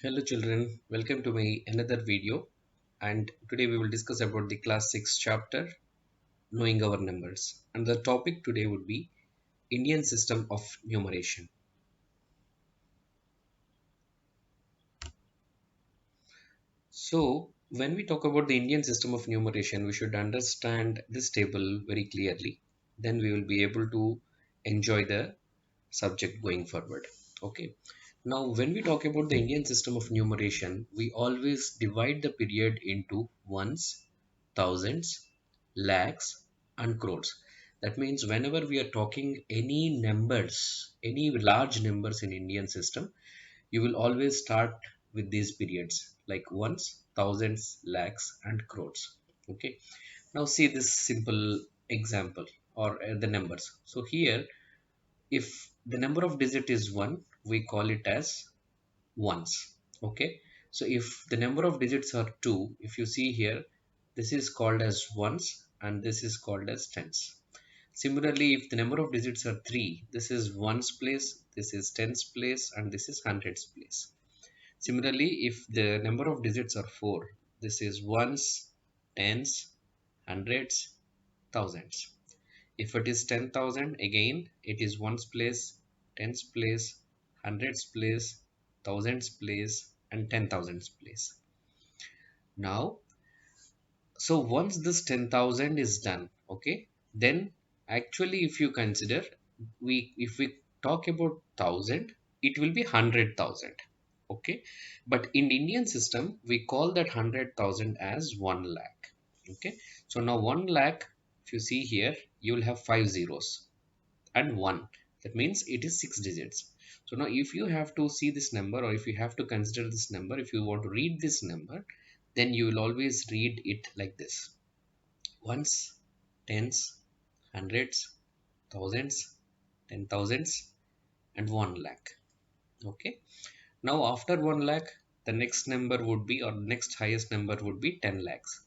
Hello children, welcome to my another video, and today we will discuss about the class 6 chapter knowing our numbers, and the topic today would be Indian system of numeration. So when we talk about the Indian system of numeration, we should understand this table very clearly, then we will be able to enjoy the subject going forward. Okay, now when we talk about the Indian system of numeration, we always divide the period into ones, thousands, lakhs, and crores. That means whenever we are talking any numbers, any large numbers in Indian system, you will always start with these periods like ones, thousands, lakhs, and crores. Okay, now see this simple example or the numbers. So here, if the number of digit is 1, we call it as ones. Okay, so if the number of digits are 2, if you see here, this is called as ones and this is called as tens. Similarly, if the number of digits are 3, this is ones place, this is tens place, and this is hundreds place. Similarly, if the number of digits are 4, this is ones, tens, hundreds, thousands. If it is 10,000, again it is ones place, tens place, hundreds place, thousands place, and 10,000s place. Now, so once this 10,000 is done, okay, then actually if you consider, if we talk about 1,000, it will be 100,000. Okay, but in Indian system we call that 100,000 as 1 lakh. Okay, so now 1 lakh, if you see here, you will have 5 zeros and 1, that means it is 6 digits. So now if you have to see this number, or if you have to consider this number, if you want to read this number, then you will always read it like this: ones, tens, hundreds, thousands, 10,000s, and 1 lakh. Okay, now after 1 lakh, the next number would be, or next highest number would be 10 lakhs.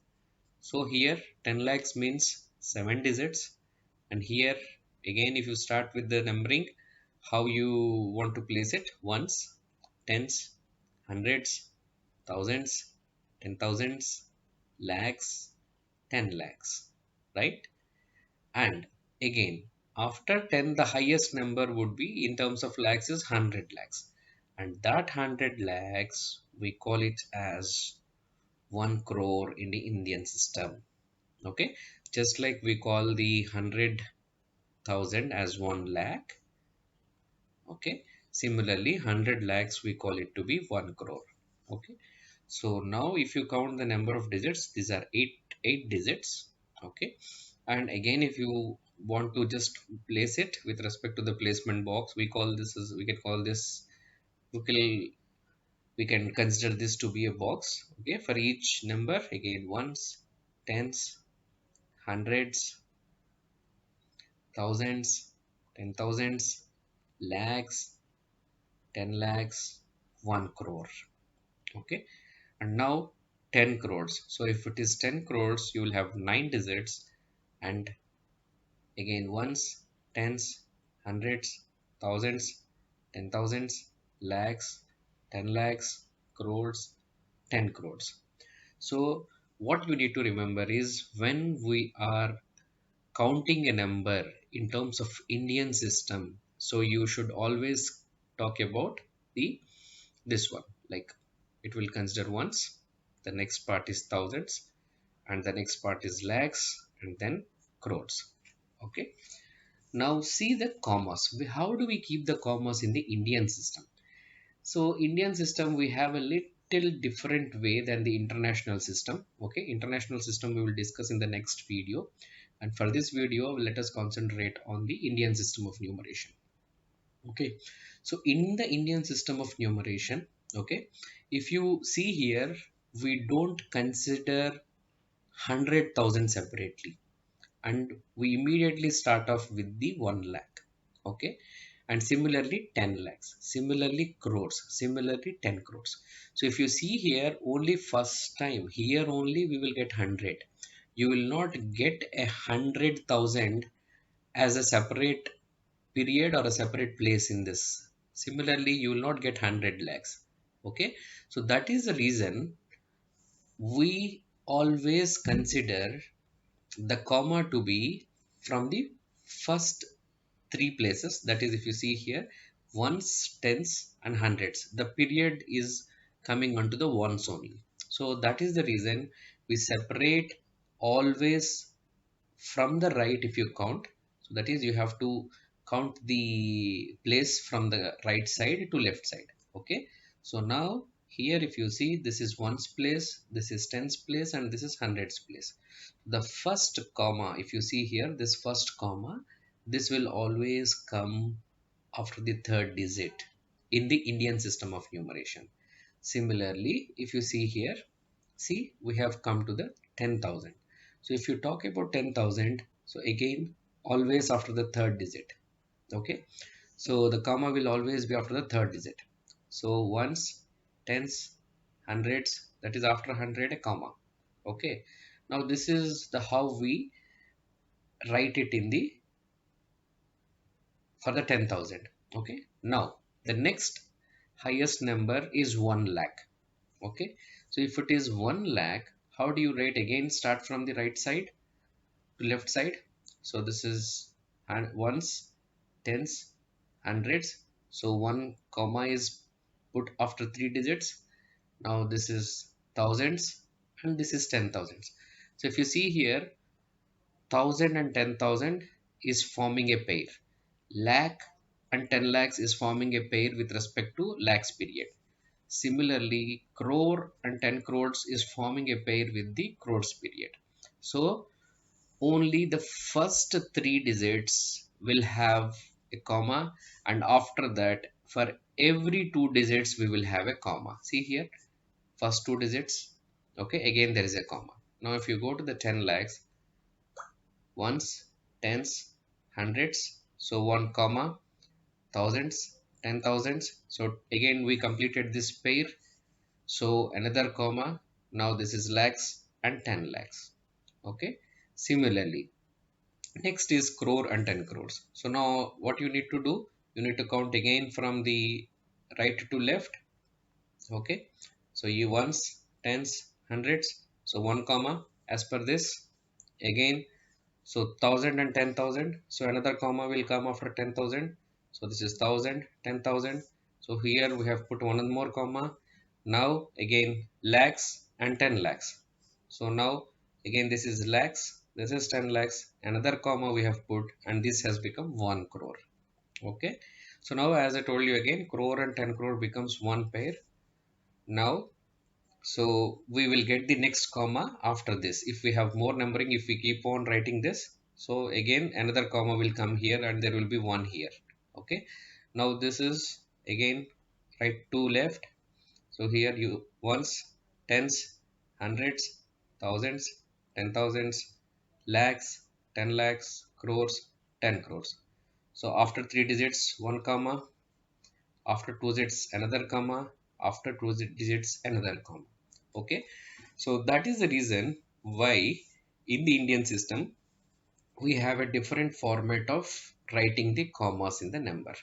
So here 10 lakhs means 7 digits, and here again if you start with the numbering, how you want to place it: ones, tens, hundreds, thousands, 10,000s, lakhs, 10 lakhs, right? And again after 10, the highest number would be in terms of lakhs is 100 lakhs, and that 100 lakhs we call it as 1 crore in the Indian system. Okay, just like we call the 100,000 as 1 lakh. Okay, similarly 100 lakhs we call it to be 1 crore. Okay, so now if you count the number of digits, these are eight digits. Okay, and again if you want to just place it with respect to the placement box, we call this as, we can call this, we can consider this to be a box. Okay, for each number, again ones, tens, hundreds, thousands, 10,000s, lakhs, 10 lakhs, 1 crore. Okay, and now 10 crores. So if it is 10 crores, you will have 9 digits, and again ones, tens, hundreds, thousands, 10,000s, lakhs, 10 lakhs, crores, 10 crores. So what you need to remember is, when we are counting a number in terms of Indian system, so you should always talk about the this one, like it will consider ones, the next part is thousands, and the next part is lakhs, and then crores. Okay, now see the commas. How do we keep the commas in the Indian system? So Indian system, we have a little different way than the international system. Okay, international system we will discuss in the next video, and for this video let us concentrate on the Indian system of numeration. Okay, so in the Indian system of numeration, okay, if you see here, we don't consider 100,000 separately, and we immediately start off with the 1 lakh. Okay, and similarly 10 lakhs, similarly crores, similarly 10 crores. So if you see here, only first time here only we will get 100. You will not get 100,000 as a separate period or a separate place in this. Similarly, you will not get 100 lakhs. Okay, so that is the reason we always consider the comma to be from the first three places. That is, if you see here, ones, tens and hundreds, the period is coming onto the ones only. So that is the reason we separate always from the right. If you count, so that is, you have to count the place from the right side to left side. Okay, so now here if you see, this is ones place, this is tens place, and this is hundreds place. The first comma, if you see here, this first comma, this will always come after the third digit in the Indian system of numeration. Similarly, if you see here, see, we have come to the 10,000. So if you talk about 10,000, so again, always after the third digit. Okay. So the comma will always be after the third digit. So ones, tens, hundreds, that is after 100 a comma. Okay. Now this is the how we write it in the for the 10,000. Okay. Now the next highest number is 1 lakh. Okay. So if it is 1 lakh, how do you write? Again, start from the right side to left side. So this is ones, tens, hundreds. So one comma is put after three digits. Now this is thousands and this is 10,000s. So if you see here, 1,000 and 10,000 is forming a pair. Lakh and 10 lakhs is forming a pair with respect to lakhs period. Similarly, crore and 10 crores is forming a pair with the crores period. So only the first three digits will have a comma, and after that for every two digits we will have a comma. See here, first two digits. Okay, again there is a comma. Now if you go to the 10 lakhs, ones, tens, hundreds, so one comma, thousands, 10,000s. So again we completed this pair. So another comma. Now this is lakhs and 10 lakhs. Okay. Similarly, next is crore and 10 crores. So now what you need to do, you need to count again from the right to left. Okay. So you ones, tens, hundreds. So one comma as per this. Again, so 1,000 and 10,000. So another comma will come after 10,000. So this is 1,000, 10,000. So here we have put one more comma. Now again lakhs and 10 lakhs. So now again this is lakhs, this is 10 lakhs. Another comma we have put, and this has become 1 crore. Okay. So now as I told you again, crore and 10 crore becomes one pair. Now so we will get the next comma after this. If we have more numbering, if we keep on writing this, so again another comma will come here and there will be one here. Okay. Now this is again right to left. So here you ones, tens, hundreds, thousands, 10,000s, lakhs, 10 lakhs, crores, 10 crores. So after three digits, one comma, after two digits another comma, after two digits another comma. Okay, so that is the reason why in the Indian system we have a different format of writing the commas in the number.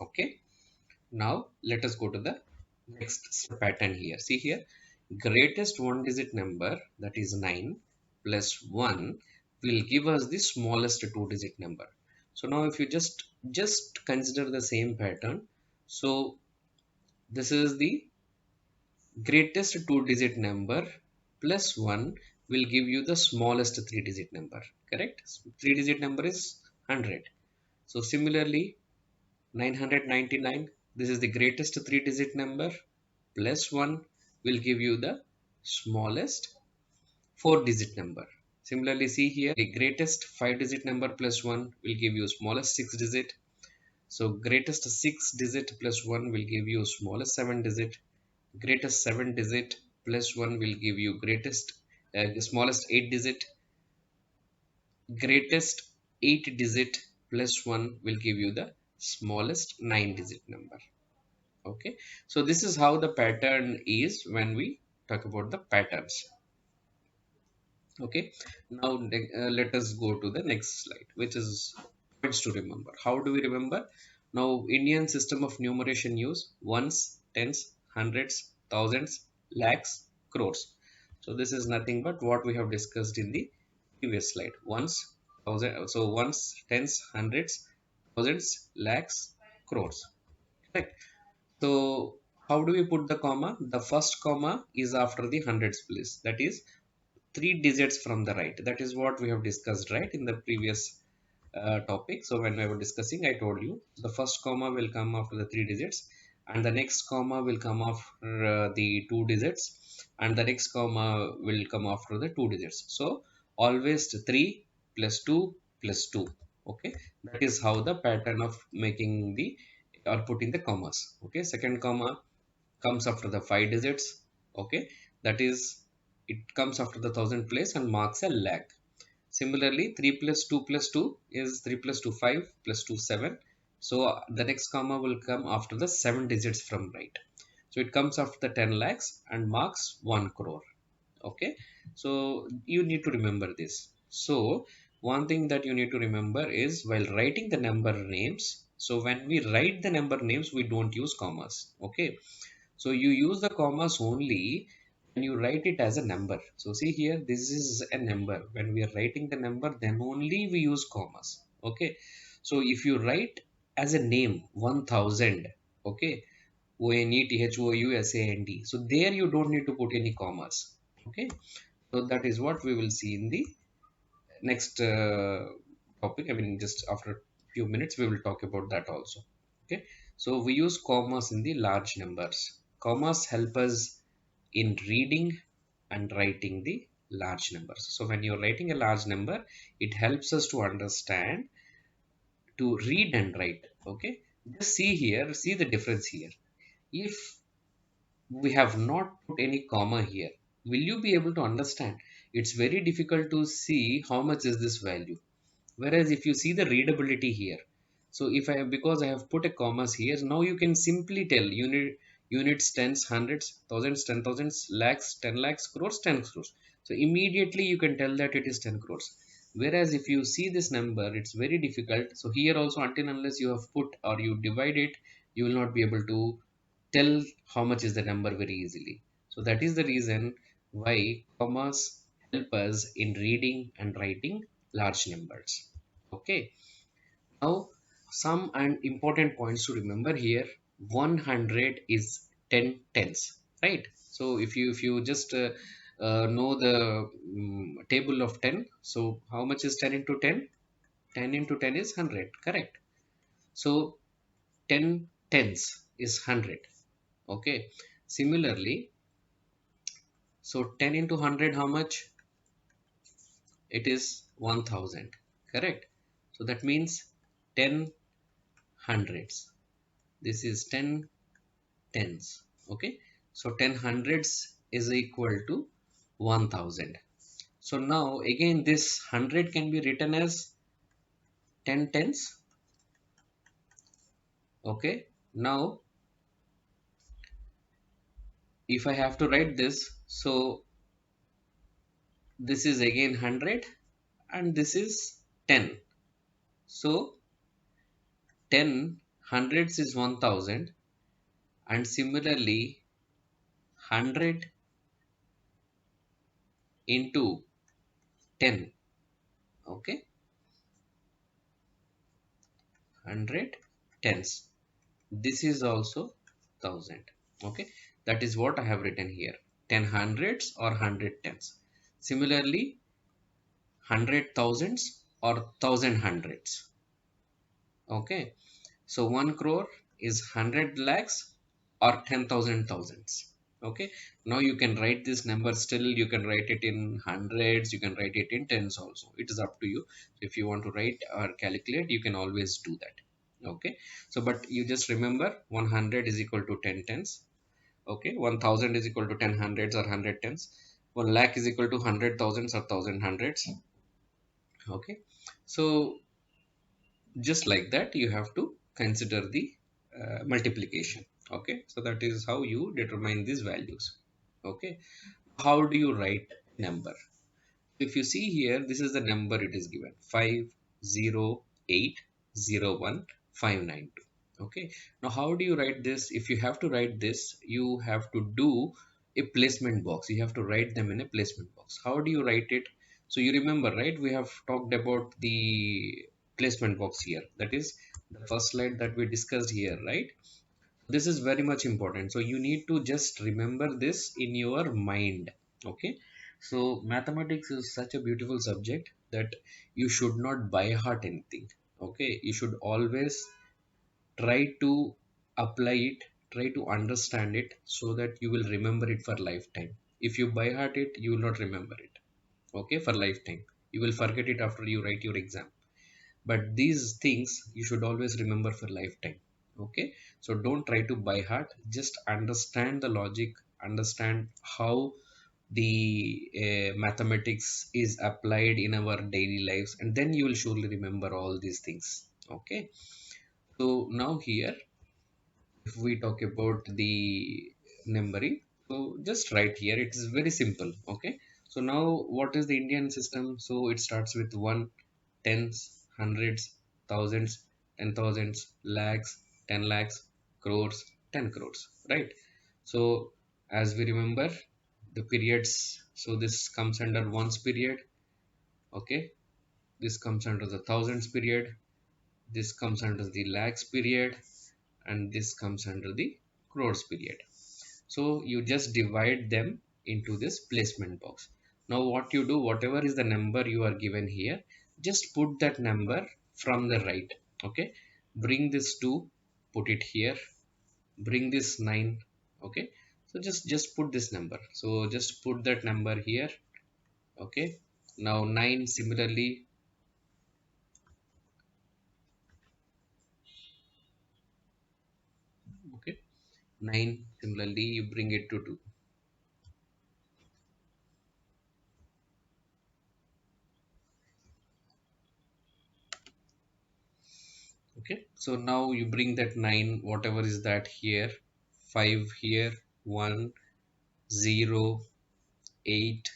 Okay, now let us go to the next pattern here. See here, greatest one digit number, that is 9 plus 1, will give us the smallest two digit number. So now if you just consider the same pattern, so this is the greatest two digit number plus 1 will give you the smallest three digit number. Correct? Three digit number is 100. So similarly, 999, this is the greatest three digit number, plus 1 will give you the smallest four digit number. Similarly, see here, the greatest five digit number plus 1 will give you smallest six digit. So greatest six digit plus 1 will give you smallest seven digit. Greatest seven digit plus 1 will give you greatest smallest eight digit. Greatest eight digit plus 1 will give you the smallest nine digit number. Okay, so this is how the pattern is when we talk about the patterns. Okay, now let us go to the next slide, which is points to remember. How do we remember? Now Indian system of numeration use ones, tens, hundreds, thousands, lakhs, crores. So this is nothing but what we have discussed in the previous slide. Ones, thousand, so ones, tens, hundreds, thousands, lakhs, crores. Correct. So how do we put the comma? The first comma is after the hundreds place. That is three digits from the right. That is what we have discussed right in the previous topic. So when we were discussing, I told you the first comma will come after the three digits, and the next comma will come after the two digits, and the next comma will come after the two digits. So always 3 plus 2 plus 2. Okay, that is how the pattern of making the or putting the commas. Okay, second comma comes after the five digits. Okay, that is it comes after the thousand place and marks a lakh. Similarly, 3 plus 2 plus 2 is 3 plus 2 5 plus 2 7. So the next comma will come after the 7 digits from right. So it comes after the 10 lakhs and marks 1 crore. Okay, so you need to remember this. So one thing that you need to remember is while writing the number names, so when we write the number names, we don't use commas. Okay, so you use the commas only when you write it as a number. So see here, this is a number. When we are writing the number, then only we use commas. Okay. So if you write as a name 1000, okay, ONETHOUSAND. So there you don't need to put any commas. Okay. So that is what we will see in the next topic. I mean, just after a few minutes, we will talk about that also. Okay. So we use commas in the large numbers. Commas help us in reading and writing the large numbers. So when you're writing a large number, it helps us to understand, to read and write. Okay. Just see here, see the difference here. If we have not put any comma here, will you be able to understand? It's very difficult to see how much is this value. Whereas if you see the readability here, so if I because I have put a commas here, now you can simply tell units, tens, hundreds, thousands, 10,000s, lakhs, 10 lakhs, crores, 10 crores. So immediately you can tell that it is 10 crores. Whereas if you see this number, it's very difficult. So here also, until unless you have put or you divide it, you will not be able to tell how much is the number very easily. So that is the reason why commas help us in reading and writing large numbers. Okay. Now some and important points to remember here. 100 is 10 tens, right? So if you just know the table of 10, so how much is 10 into 10? 10 into 10 is 100, correct? So 10 tens is 100. Okay. Similarly, so 10 into 100, how much? It is 1000, correct? So that means 10 hundreds. This is 10 tens. Okay. So 10 hundreds is equal to 1000. So now again this 100 can be written as 10 tens. Okay. Now if I have to write this, so this is again 100 and this is 10. So 10 hundreds is 1000, and similarly 100 into 10. Okay, 100 tens. This is also 1000. Okay, that is what I have written here, 10 hundreds or 100 tens. Similarly 100 thousands or 1000 hundreds. Okay, so 1 crore is 100 lakhs or 10,000 thousands. Okay, now you can write this number, still you can write it in hundreds, you can write it in tens also. It is up to you. If you want to write or calculate, you can always do that. Okay, so but you just remember 100 is equal to 10 tens. Okay, 1000 is equal to 10 hundreds or 100 tens. 1 lakh is equal to 100 thousands or 1000 hundreds. Okay, so just like that you have to consider the multiplication. Okay, so that is how you determine these values. Okay, how do you write number? If you see here, this is the number it is given, 50801592. Okay, now how do you write this? If you have to write this, you have to do a placement box. You have to write them in a placement box. How do you write it? So you remember, right? We have talked about the placement box here. That is the first slide that we discussed here, right? This is very much important, so you need to just remember this in your mind. Okay, so mathematics is such a beautiful subject that you should not by heart anything. Okay, you should always try to apply it, try to understand it, so that you will remember it for lifetime. If you by heart it, you will not remember it. Okay, for lifetime. You will forget it after you write your exam, but these things you should always remember for lifetime. Okay, so don't try to by heart, just understand the logic, understand how the mathematics is applied in our daily lives, and then you will surely remember all these things. Okay, so now here, if we talk about the numbering, so just right here it is very simple. Okay, so now what is the Indian system? So it starts with one, tens, hundreds, thousands, 10,000s, lakhs, 10 lakhs, crores, 10 crores, right? So as we remember the periods, so this comes under ones period. Okay, this comes under the thousands period, this comes under the lakhs period, and this comes under the crores period. So you just divide them into this placement box. Now what you do, whatever is the number you are given here, just put that number from the right. Okay, bring this 2, put it here, bring this 9. Okay, so just put this number, so just put that number here. Okay, now 9 similarly. Okay, 9 similarly you bring it to 2. Okay, so now you bring that 9, whatever is that here, 5 here, 1, 0, 8,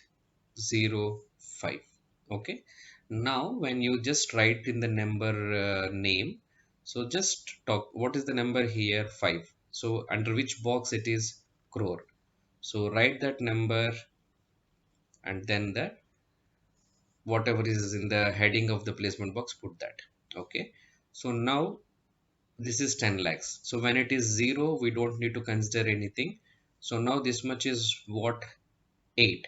0, 5. Okay, now when you just write in the number name, so just talk, what is the number here? 5. So under which box it is? Crore. So write that number, and then the whatever is in the heading of the placement box, put that. Okay, so now this is 10 lakhs. So when it is 0, we don't need to consider anything. So now this much is what? 8.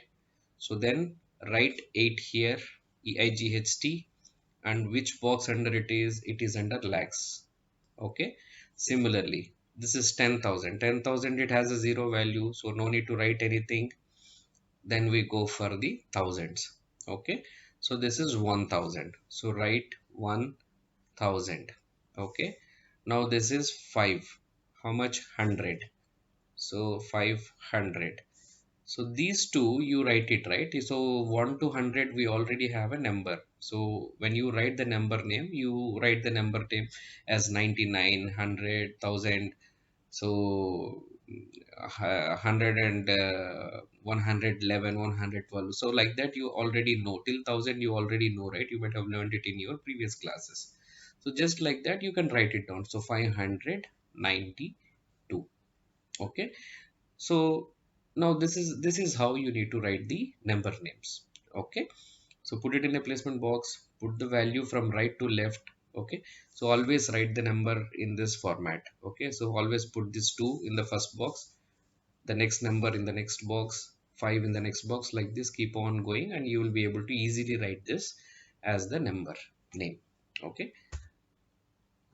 So then write 8 here, EIGHT, and which box under it is? It is under lakhs. Okay, similarly this is 10,000. 10,000, it has a 0 value, so no need to write anything. Then we go for the thousands. Okay, so this is 1,000, so write 1,000. Okay, now this is 5. How much? 100. So 500. So these two you write it, right? So 1 to 100 we already have a number. So when you write the number name, you write the number name as 99, 100, 1000. So 100 and 111, 112. So like that you already know. Till 1000 you already know, right? You might have learned it in your previous classes. So just like that you can write it down. So 592. Okay, so now this is how you need to write the number names. Okay, so put it in a placement box, put the value from right to left. Okay, so always write the number in this format. Okay, so always put this 2 in the first box, the next number in the next box, 5 in the next box, like this. Keep on going and you will be able to easily write this as the number name. Okay,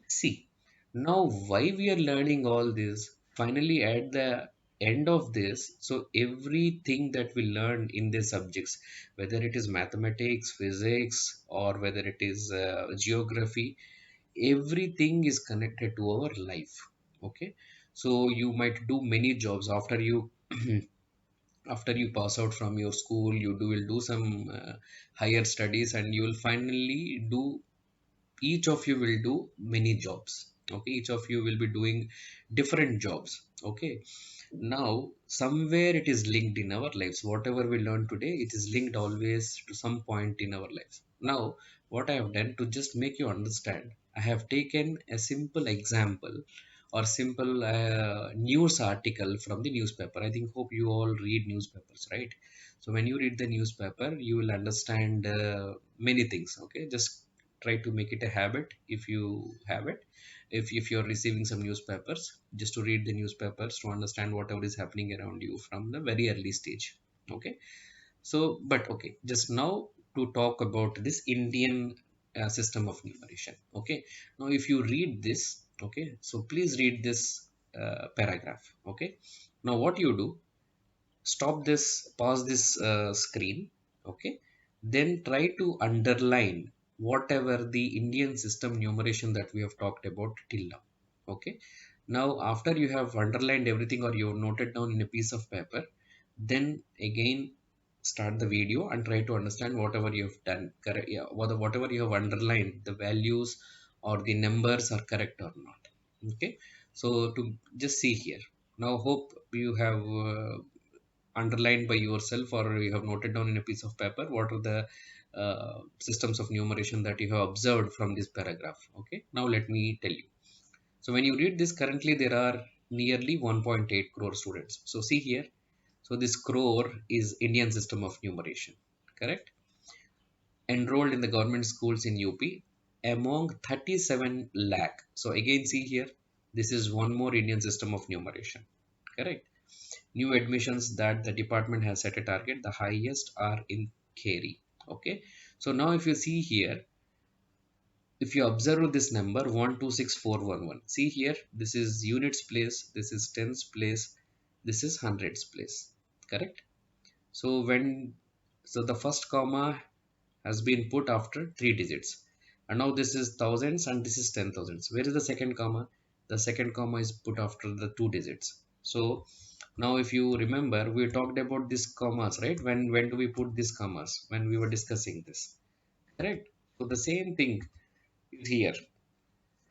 see, now why we are learning all this? Finally, at the end of this, so everything that we learn in the subjects, whether it is mathematics, physics, or whether it is geography, everything is connected to our life. Okay, so you might do many jobs after you after you pass out from your school. You do will do some higher studies, and you will finally do, each of you will do many jobs. Okay, each of you will be doing different jobs. Okay, now somewhere it is linked in our lives. Whatever we learn today, it is linked always to some point in our lives. Now what I have done to just make you understand, I have taken a simple example or simple news article from the newspaper. I think hope you all read newspapers, right? So when you read the newspaper, you will understand many things. Okay, just try to make it a habit if you have it. If you're receiving some newspapers, just to read the newspapers to understand whatever is happening around you from the very early stage. Okay, so, but okay, just now to talk about this Indian system of numeration. Okay, now if you read this, okay, so please read this paragraph. Okay, now what you do, stop this, pause this screen. Okay, then try to underline whatever the Indian system numeration that we have talked about till now. Okay, now after you have underlined everything or you have noted down in a piece of paper, then again start the video and try to understand whatever you have done correct. Yeah, whatever you have underlined, the values or the numbers are correct or not. Okay, so to just see here, now hope you have underlined by yourself or you have noted down in a piece of paper what are the systems of numeration that you have observed from this paragraph. Okay, now let me tell you. So when you read this, currently there are nearly 1.8 crore students. So see here, so this crore is Indian system of numeration, correct? Enrolled in the government schools in UP among 37 lakh. So again see here, this is one more Indian system of numeration, correct? New admissions that the department has set a target, the highest are in Kerry. Okay, so now if you see here, if you observe this number 126411, see here, this is units place, this is tens place, this is hundreds place, correct? So when, so the first comma has been put after three digits, and now this is thousands and this is 10,000s. Where is the second comma? The second comma is put after the two digits. So now if you remember, we talked about these commas, right? When do we put these commas? When we were discussing this, correct? So the same thing is here.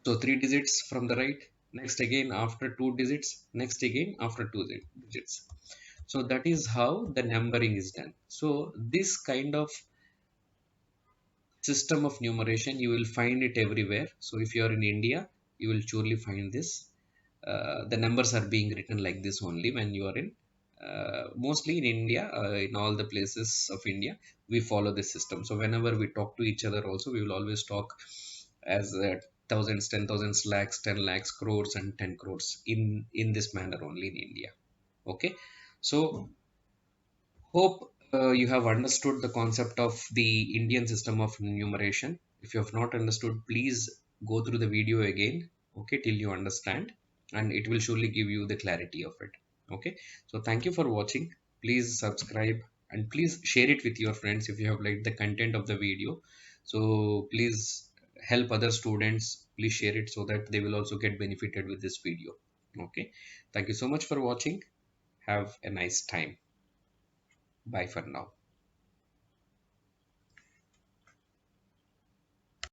So three digits from the right, next again after two digits, next again after digits. So that is how the numbering is done. So this kind of system of numeration you will find it everywhere. So if you are in India, you will surely find this. The numbers are being written like this only when you are in mostly in India, in all the places of India we follow this system. So whenever we talk to each other also, we will always talk as thousands, 10,000, lakhs, 10 lakhs, crores and 10 crores in this manner only in India. Okay, so hope you have understood the concept of the Indian system of numeration. If you have not understood, please go through the video again, okay, till you understand, and it will surely give you the clarity of it. Okay, so thank you for watching. Please subscribe and please share it with your friends if you have liked the content of the video. So please help other students. Please share it so that they will also get benefited with this video. Okay, thank you so much for watching. Have a nice time. Bye for now.